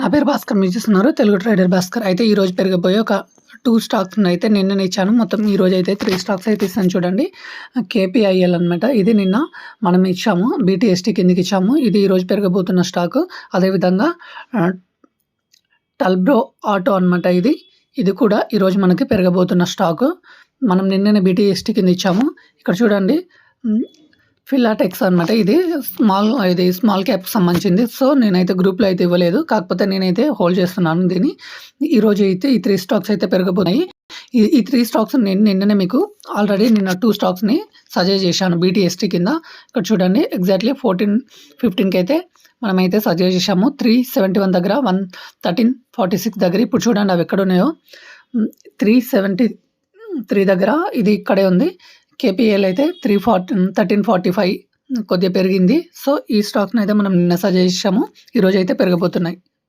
నా పేరు భాస్కర్. మీరు చూస్తున్నారు తెలుగు ట్రేడర్ భాస్కర్. అయితే ఈరోజు పెరగబోయే ఒక 2 స్టాక్స్‌ని అయితే నిన్ననే ఇచ్చాను. మొత్తం ఈరోజు అయితే 3 స్టాక్స్ అయితే ఇస్తాను చూడండి. కేపీఐఎల్ అనమాట. ఇది నిన్న మనం ఇచ్చాము. బీటీఎస్టీ కిందకి ఇచ్చాము. ఇది ఈరోజు పెరగబోతున్న స్టాకు. అదేవిధంగా టల్బ్రో ఆటో అనమాట ఇది. ఇది కూడా ఈరోజు మనకి పెరగబోతున్న స్టాకు. మనం నిన్ననే బీటీఎస్టీ కింద ఇచ్చాము. ఇక్కడ చూడండి ఫిలాటెక్స్ అనమాట. ఇది స్మాల్ క్యాప్‌కి సంబంధించింది. సో, నేనైతే గ్రూప్‌లో అయితే ఇవ్వలేదు. కాకపోతే నేనైతే హోల్డ్ చేస్తున్నాను దీన్ని. ఈరోజు అయితే ఈ 3 స్టాక్స్ అయితే పెరగబోతున్నాయి. ఈ 3 స్టాక్స్ నేను నిన్ననే మీకు ఆల్రెడీ నిన్న 2 స్టాక్స్‌ని సజెస్ట్ చేశాను బీటీఎస్టీ కింద. ఇక్కడ చూడండి ఎగ్జాక్ట్‌లీ 14:15కి అయితే మనమైతే సజెస్ట్ చేశాము. 371 దగ్గర 1346 దగ్గర ఇప్పుడు చూడండి అవి ఎక్కడున్నాయో. 373 దగ్గర ఇది ఇక్కడే ఉంది. కేపీఎల్ అయితే 1345 కొద్దిగా పెరిగింది. సో, ఈ స్టాక్‌ని అయితే మనం నిన్న సజెస్ట్ చేశాము. ఈరోజు అయితే పెరగబోతున్నాయి.